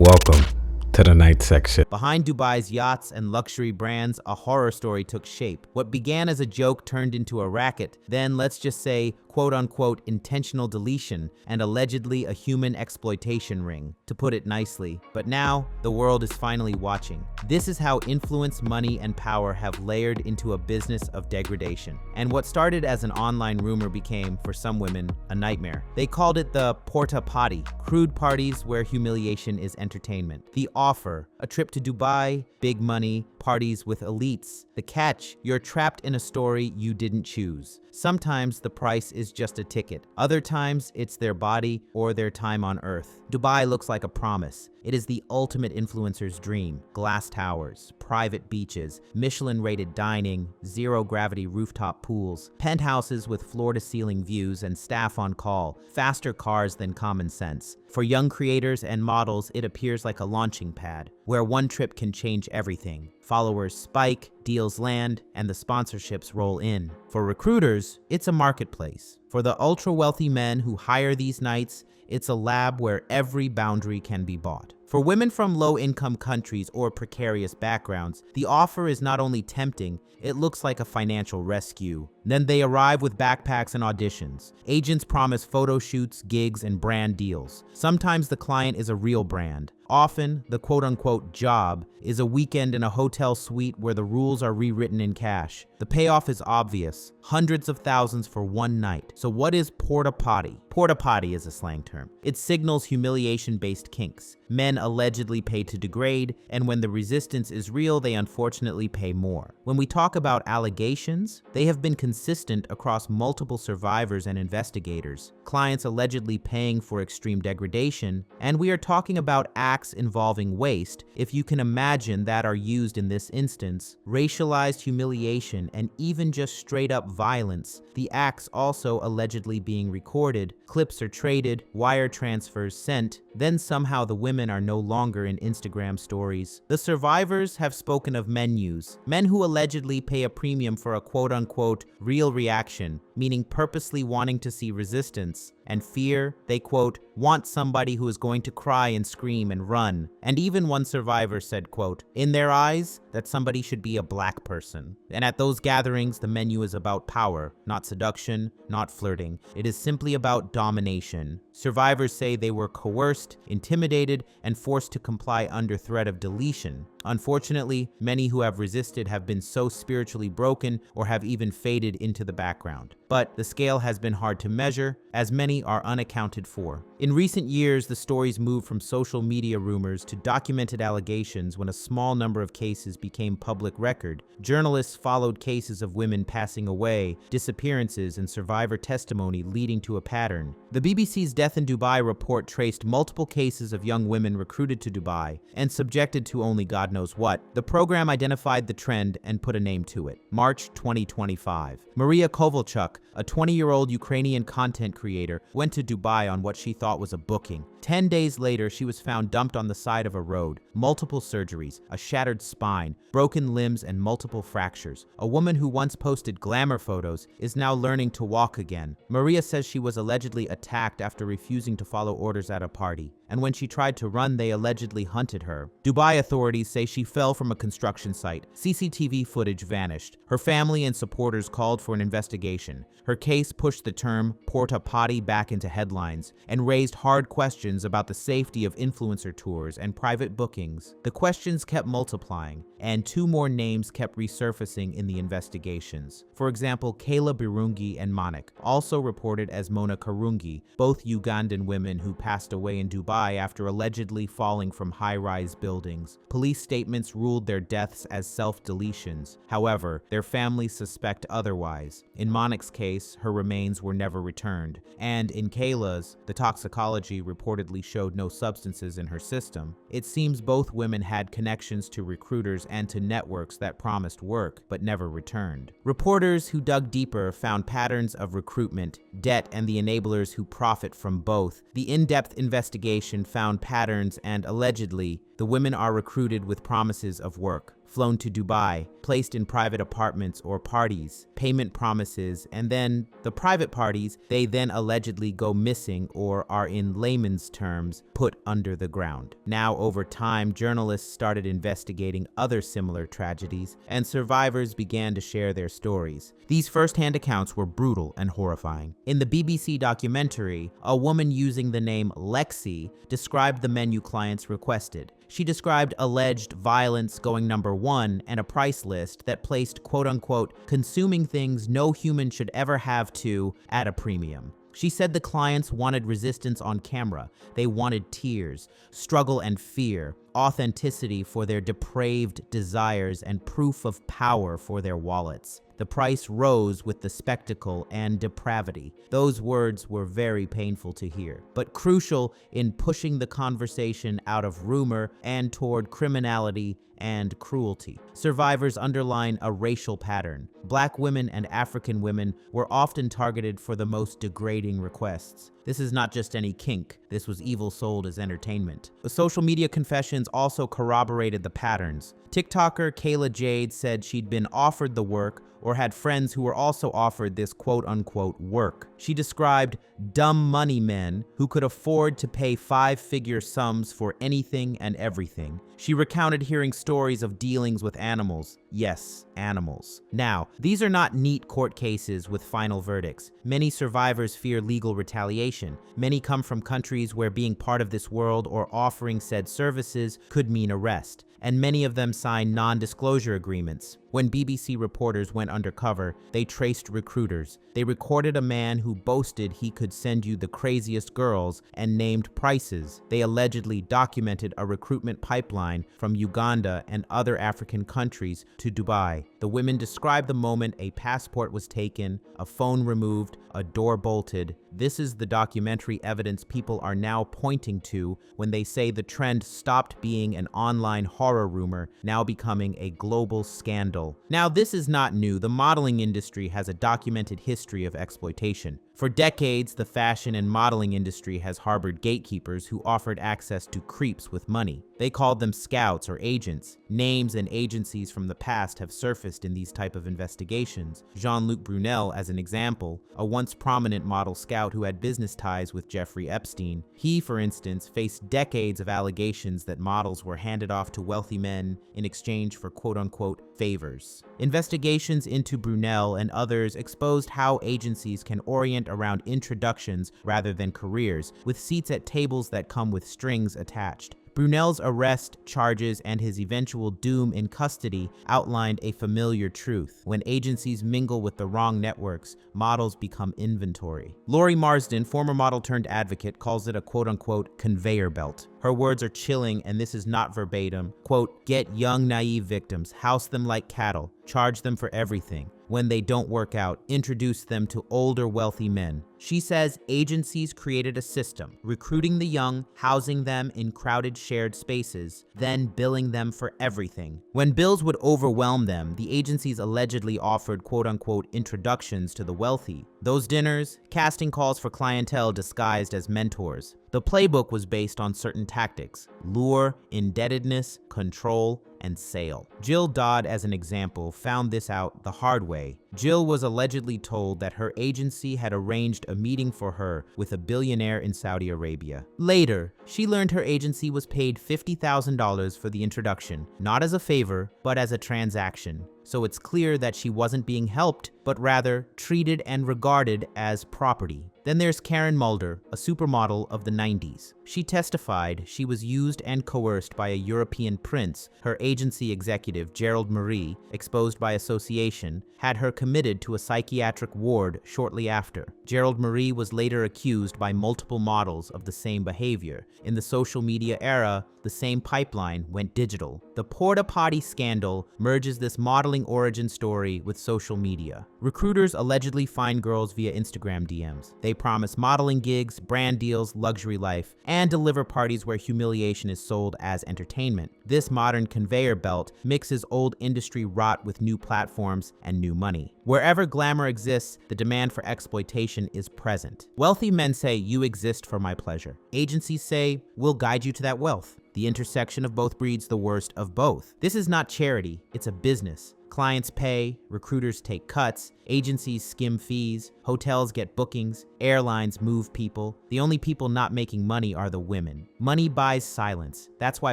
Welcome to the night section. Behind Dubai's yachts and luxury brands, a horror story took shape. What began as a joke turned into a racket, then let's just say, quote-unquote, intentional deletion, and allegedly a human exploitation ring, to put it nicely. But now, the world is finally watching. This is how influence, money, and power have layered into a business of degradation. And what started as an online rumor became, for some women, a nightmare. They called it the Porta Potty, crude parties where humiliation is entertainment. The offer, a trip to Dubai, big money, parties with elites. The catch, you're trapped in a story you didn't choose. Sometimes the price is just a ticket. Other times it's their body or their time on earth. Dubai looks like a promise. It is the ultimate influencer's dream. Glass towers, private beaches, Michelin-rated dining, zero-gravity rooftop pools, penthouses with floor-to-ceiling views and staff on call, faster cars than common sense. For young creators and models, it appears like a launching pad, where one trip can change everything. Followers spike, deals land, and the sponsorships roll in. For recruiters, it's a marketplace. For the ultra-wealthy men who hire these nights, it's a lab where every boundary can be bought. For women from low-income countries or precarious backgrounds, the offer is not only tempting, it looks like a financial rescue. Then they arrive with backpacks and auditions. Agents promise photo shoots, gigs, and brand deals. Sometimes the client is a real brand. Often, the quote-unquote job is a weekend in a hotel suite where the rules are rewritten in cash. The payoff is obvious, hundreds of thousands for one night. So what is Porta Potty? Porta Potty is a slang term. It signals humiliation-based kinks. Men allegedly pay to degrade, and when the resistance is real, they unfortunately pay more. When we talk about allegations, they have been consistent across multiple survivors and investigators. Clients allegedly paying for extreme degradation, and we are talking about acts involving waste, if you can imagine, that are used in this instance, racialized humiliation, and even just straight-up violence. The acts also allegedly being recorded, clips are traded, wire transfers sent, then somehow the women are no longer in Instagram stories. The survivors have spoken of menus, men who allegedly pay a premium for a quote-unquote real reaction, meaning purposely wanting to see resistance, and fear. They quote, want somebody who is going to cry and scream and run. And even one survivor said, quote, in their eyes, that somebody should be a black person. And at those gatherings, the menu is about power, not seduction, not flirting. It is simply about domination. Survivors say they were coerced, intimidated, and forced to comply under threat of deletion. Unfortunately, many who have resisted have been so spiritually broken or have even faded into the background. But the scale has been hard to measure, as many are unaccounted for. In recent years, the stories moved from social media rumors to documented allegations when a small number of cases became public record. Journalists followed cases of women passing away, disappearances, and survivor testimony leading to a pattern. The BBC's Death in Dubai report traced multiple cases of young women recruited to Dubai and subjected to only God knows what. The program identified the trend and put a name to it. March 2025. Maria Kovalchuk, a 20-year-old Ukrainian content creator, went to Dubai on what she thought was a booking. 10 days later, she was found dumped on the side of a road. Multiple surgeries, a shattered spine, broken limbs, and multiple fractures. A woman who once posted glamour photos is now learning to walk again. Maria says she was allegedly attacked after refusing to follow orders at a party, and when she tried to run, they allegedly hunted her. Dubai authorities say she fell from a construction site. CCTV footage vanished. Her family and supporters called for an investigation. Her case pushed the term Porta Potty back into headlines and raised hard questions about the safety of influencer tours and private bookings. The questions kept multiplying, and two more names kept resurfacing in the investigations. For example, Kayla Birungi and Monik, also reported as Mona Karungi, both Ugandan women who passed away in Dubai after allegedly falling from high-rise buildings. Police statements ruled their deaths as self-deletions. However, their families suspect otherwise. In Monik's case, her remains were never returned, and in Kayla's, the toxicology reportedly showed no substances in her system. It seems both women had connections to recruiters and to networks that promised work but never returned. Reporters who dug deeper found patterns of recruitment, debt, and the enablers who profit from both. The in-depth investigation found patterns, and allegedly, the women are recruited with promises of work. flown to Dubai, placed in private apartments or parties, payment promises, and then the private parties, they then allegedly go missing or are, in layman's terms, put under the ground. Now, over time, journalists started investigating other similar tragedies, and survivors began to share their stories. These first-hand accounts were brutal and horrifying. In the BBC documentary, a woman using the name Lexi described the menu clients requested. She described alleged violence going number one and a price list that placed quote-unquote consuming things no human should ever have to at a premium. She said the clients wanted resistance on camera. They wanted tears, struggle and fear, authenticity for their depraved desires, and proof of power for their wallets. The price rose with the spectacle and depravity. Those words were very painful to hear, but crucial in pushing the conversation out of rumor and toward criminality and cruelty. Survivors underline a racial pattern. Black women and African women were often targeted for the most degrading requests. This is not just any kink, this was evil sold as entertainment. The social media confessions also corroborated the patterns. TikToker Kayla Jade said she'd been offered the work or had friends who were also offered this quote-unquote work. She described dumb money men who could afford to pay five-figure sums for anything and everything. She recounted hearing stories of dealings with animals. Yes, animals. Now, these are not neat court cases with final verdicts. Many survivors fear legal retaliation. Many come from countries where being part of this world or offering said services could mean arrest, and many of them sign non-disclosure agreements. When BBC reporters went undercover, they traced recruiters. They recorded a man who boasted he could send you the craziest girls and named prices. They allegedly documented a recruitment pipeline from Uganda and other African countries to Dubai. The women described the moment a passport was taken, a phone removed, a door bolted. This is the documentary evidence people are now pointing to when they say the trend stopped being an online horror rumor, now becoming a global scandal. Now, this is not new. The modeling industry has a documented history of exploitation. For decades, the fashion and modeling industry has harbored gatekeepers who offered access to creeps with money. They called them scouts or agents. Names and agencies from the past have surfaced in these type of investigations. Jean-Luc Brunel, as an example, a once prominent model scout who had business ties with Jeffrey Epstein. He, for instance, faced decades of allegations that models were handed off to wealthy men in exchange for quote-unquote favors. Investigations into Brunel and others exposed how agencies can orient around introductions rather than careers, with seats at tables that come with strings attached. Brunel's arrest, charges, and his eventual doom in custody outlined a familiar truth. When agencies mingle with the wrong networks, models become inventory. Lori Marsden, former model turned advocate, calls it a quote-unquote conveyor belt. Her words are chilling, and this is not verbatim. Quote, "Get young, naive victims, house them like cattle, charge them for everything. When they don't work out, introduce them to older, wealthy men." She says agencies created a system, recruiting the young, housing them in crowded shared spaces, then billing them for everything. When bills would overwhelm them, the agencies allegedly offered quote-unquote introductions to the wealthy. Those dinners, casting calls for clientele disguised as mentors. The playbook was based on certain tactics: lure, indebtedness, control, and sale. Jill Dodd, as an example, found this out the hard way. Jill was allegedly told that her agency had arranged a meeting for her with a billionaire in Saudi Arabia. Later, she learned her agency was paid $50,000 for the introduction, not as a favor, but as a transaction. So it's clear that she wasn't being helped, but rather treated and regarded as property. Then there's Karen Mulder, a supermodel of the 90s. She testified she was used and coerced by a European prince. Her agency executive, Gerald Marie, exposed by association, had her committed to a psychiatric ward shortly after. Gerald Marie was later accused by multiple models of the same behavior. In the social media era, the same pipeline went digital. The Porta Potty scandal merges this modeling origin story with social media. Recruiters allegedly find girls via Instagram DMs. They promise modeling gigs, brand deals, luxury life, and deliver parties where humiliation is sold as entertainment. This modern conveyor belt mixes old industry rot with new platforms and new money. Wherever glamour exists, the demand for exploitation is present. Wealthy men say, "You exist for my pleasure." Agencies say, "We'll guide you to that wealth." The intersection of both breeds the worst of both. This is not charity, it's a business. Clients pay, recruiters take cuts, agencies skim fees, hotels get bookings, airlines move people. The only people not making money are the women. Money buys silence. That's why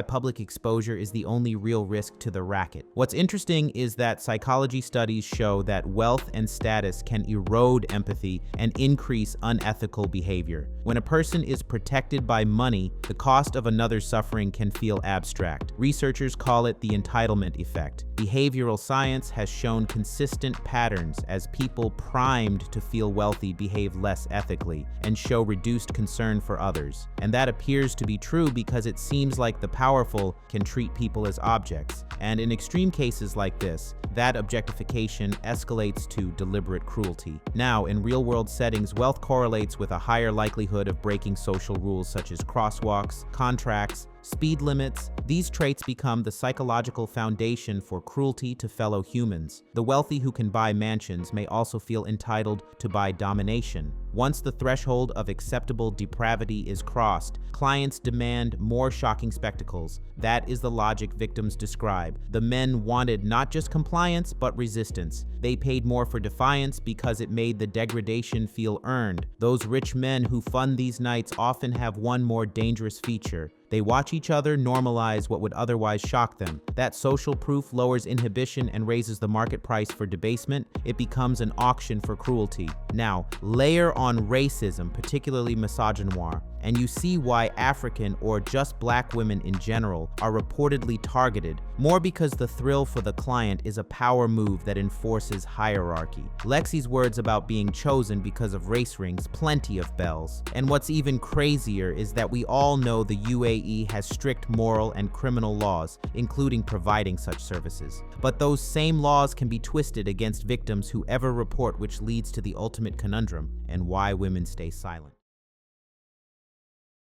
public exposure is the only real risk to the racket. What's interesting is that psychology studies show that wealth and status can erode empathy and increase unethical behavior. When a person is protected by money, the cost of another's suffering can feel abstract. Researchers call it the entitlement effect. Behavioral science has shown consistent patterns as people primed to feel wealthy behave less ethically and show reduced concern for others. And that appears to be true because it seems like the powerful can treat people as objects. And in extreme cases like this, that objectification escalates to deliberate cruelty. Now, in real-world settings, wealth correlates with a higher likelihood of breaking social rules such as crosswalks, contracts, speed limits. These traits become the psychological foundation for cruelty to fellow humans. The wealthy who can buy mansions may also feel entitled to buy domination. Once the threshold of acceptable depravity is crossed, clients demand more shocking spectacles. That is the logic victims describe. The men wanted not just compliance, but resistance. They paid more for defiance because it made the degradation feel earned. Those rich men who fund these nights often have one more dangerous feature. They watch each other normalize what would otherwise shock them. That social proof lowers inhibition and raises the market price for debasement. It becomes an auction for cruelty. Now, layer on racism, particularly misogynoir, and you see why African or just black women in general are reportedly targeted, more because the thrill for the client is a power move that enforces hierarchy. Lexi's words about being chosen because of race rings plenty of bells. And what's even crazier is that we all know the UAE has strict moral and criminal laws, including providing such services. But those same laws can be twisted against victims who ever report, which leads to the ultimate conundrum and why women stay silent.